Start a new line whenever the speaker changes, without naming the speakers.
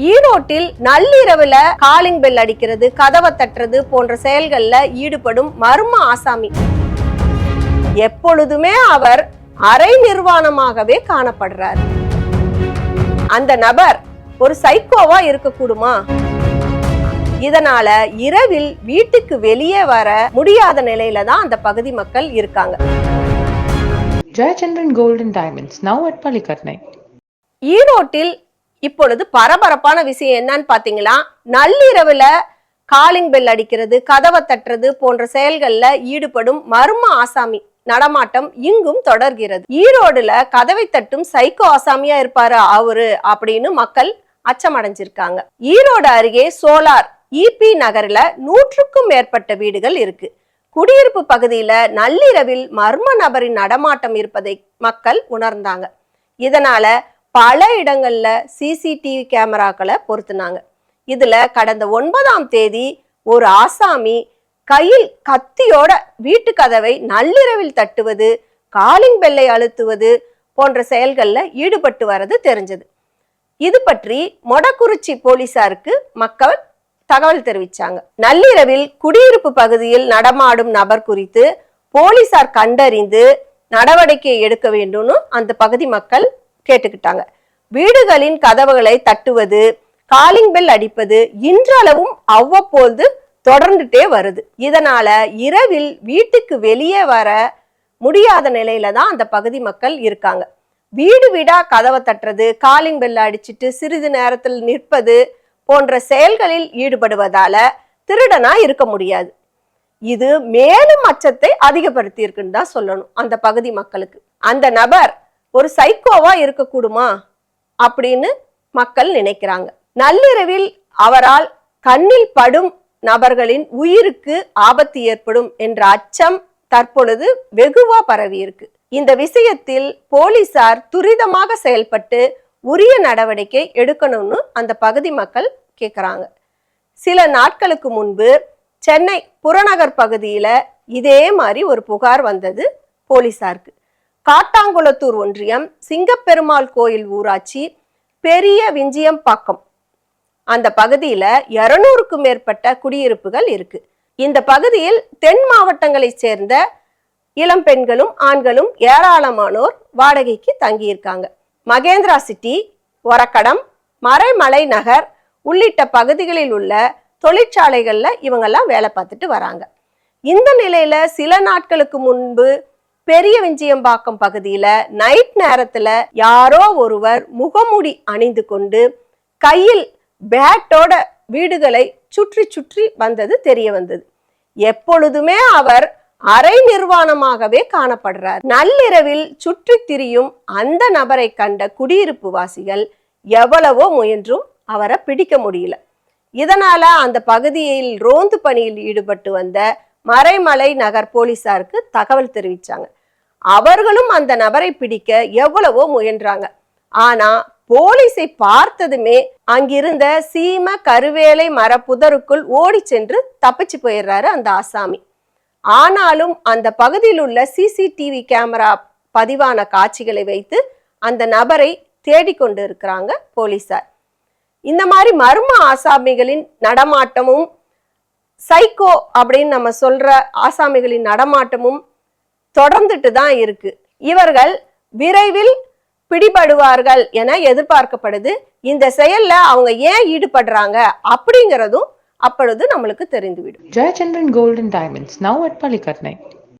ஈரோட்டில் நள்ளிரவுல calling bell அடிக்கிறது, கதவை தட்டுறது போன்ற செயல்கள்ல ஈடுபடும் மர்ம ஆசாமி. எப்பொழுதுமே அவர் அரை நிர்வாணமாகவே காணப்படுறார். அந்த நபர் ஒரு சைக்கோவா இருக்கக்கூடுமா? இதனால இரவில் வீட்டுக்கு வெளியே வர முடியாத நிலையில தான் அந்த பகுதி மக்கள் இருக்காங்க.
Jayachandran Gold and Diamonds, now at Palikatnai.
ஈரோட்டில் இப்பொழுது பரபரப்பான விஷயம் என்னன்னு பாத்தீங்களா, நள்ளிரவுல காலிங் பெல் அடிக்கிறது, கதவை தட்டுறது போன்ற செயல்கள்ல ஈடுபடும் மர்ம ஆசாமி நடமாட்டம் இங்கும் தொடர்கிறது. ஈரோடுல கதவை தட்டும் சைக்கோ ஆசாமியா இருப்பாரு அவரு அப்படின்னு மக்கள் அச்சமடைஞ்சிருக்காங்க. ஈரோடு அருகே சோலார் ஈபி நகர்ல 100க்கும் மேற்பட்ட வீடுகள் இருக்கு. குடியிருப்பு பகுதியில நள்ளிரவில் மர்ம நபரின் நடமாட்டம் இருப்பதை மக்கள் உணர்ந்தாங்க. இதனால பல இடங்கள்ல சிசிடிவி கேமராக்களை பொருத்தினாங்க. இதுல கடந்த 9ஆம் தேதி ஒரு ஆசாமி கையில் கத்தியோட வீட்டு கதவை நள்ளிரவில் தட்டுவது, காலிங் பெல்லை அழுத்துவது போன்ற செயல்கள்ல ஈடுபட்டு வரது தெரிஞ்சது. இது பற்றி மொடக்குறிச்சி போலீசாருக்கு மக்கள் தகவல் தெரிவிச்சாங்க. நள்ளிரவில் குடியிருப்பு பகுதியில் நடமாடும் நபர் குறித்து போலீசார் கண்டறிந்து நடவடிக்கை எடுக்க வேண்டும்னு அந்த பகுதி மக்கள் கேட்டுக்கிட்டாங்க. வீடுகளின் கதவுகளை தட்டுவது, காலிங் பெல் அடிப்பது இன்றளவும் அவ்வப்போது தொடர்ந்துட்டே வருது. இதனால இரவில் வீட்டுக்கு வெளியே வர முடியாத நிலையில தான் அந்த பகுதி மக்கள் இருக்காங்க. வீடு வீடா கதவை தட்டுறது, காலிங் பெல் அடிச்சுட்டு சிறிது நேரத்தில் நிற்பது போன்ற செயல்களில் ஈடுபடுவதால திருடனா இருக்க முடியாது. இது மேலும் அச்சத்தை அதிகப்படுத்தி இருக்குன்னு தான் சொல்லணும் அந்த பகுதி மக்களுக்கு. அந்த நபர் ஒரு சைக்கோவா இருக்கக்கூடுமா அப்படின்னு மக்கள் நினைக்கிறாங்க. நள்ளிரவில் அவரால் கண்ணில் படும் நபர்களின் உயிருக்கு ஆபத்து ஏற்படும் என்ற அச்சம் தற்பொழுது வெகுவா பரவி இருக்கு. இந்த விஷயத்தில் போலீசார் துரிதமாக செயல்பட்டு உரிய நடவடிக்கை எடுக்கணும்னு அந்த பகுதி மக்கள் கேட்குறாங்க. சில நாட்களுக்கு முன்பு சென்னை புறநகர் பகுதியில இதே மாதிரி ஒரு புகார் வந்தது போலீசாருக்கு. காட்டாங்குளத்தூர் ஒன்றியம் சிங்கப்பெருமாள் கோயில் ஊராட்சி பெரிய விஞ்சியம்பாக்கம் அந்த பகுதியில 200க்கும் மேற்பட்ட குடியிருப்புகள் இருக்கு. இந்த பகுதியில் தென் மாவட்டங்களை சேர்ந்த இளம் பெண்களும் ஆண்களும் ஏராளமானோர் வாடகைக்கு தங்கியிருக்காங்க. மகேந்திரா சிட்டி, ஒரக்கடம், மறைமலை நகர் உள்ளிட்ட பகுதிகளில் உள்ள தொழிற்சாலைகள்ல இவங்கெல்லாம் வேலை பார்த்துட்டு வராங்க. இந்த நிலையில சில நாட்களுக்கு முன்பு பெரிய விஞ்சியம்பாக்கம் பகுதியில நைட் நேரத்துல யாரோ ஒருவர் முகமூடி அணிந்து கொண்டு கையில் பேட்டோட வீடுகளை சுற்றி சுற்றி வந்தது தெரிய வந்தது. எப்பொழுதுமே அவர் அரை நிர்வாணமாகவே காணப்படுறார். நள்ளிரவில் சுற்றி திரியும் அந்த நபரை கண்ட குடியிருப்பு வாசிகள் எவ்வளவோ முயன்றும் அவரை பிடிக்க முடியல. இதனால அந்த பகுதியில் ரோந்து பணியில் ஈடுபட்டு வந்த மறைமலை நகர் போலீசாருக்கு தகவல் தெரிவிச்சாங்க. அவர்களும் அந்த நபரை பிடிக்க எவ்வளவோ முயன்றாங்க. ஆனா போலீஸை பார்த்ததுமே அங்கிருந்த சீம கருவேலை மர புதருக்குள் ஓடி சென்று தப்பிச்சு போயிடுறாரு அந்த ஆசாமி. ஆனாலும் அந்த பகுதியில் உள்ள சிசிடிவி கேமரா பதிவான காட்சிகளை வைத்து அந்த நபரை தேடிக்கொண்டு இருக்கிறாங்க போலீசார். இந்த மாதிரி மர்ம ஆசாமிகளின் நடமாட்டமும் சைக்கோ அப்படின்னு நம்ம சொல்ற ஆசாமிகளின் நடமாட்டமும் தொடர்ந்துட்டு தான் இருக்கு. இவர்கள் விரைவில் பிடிபடுவார்கள் என எதிர்பார்க்கப்படுது. இந்த செயல்ல அவங்க ஏன் ஈடுபடுறாங்க அப்படிங்கிறதும் அப்பொழுது நம்மளுக்கு தெரிந்துவிடும்.
Jayachandran Gold and Diamonds, now at Palikatnai.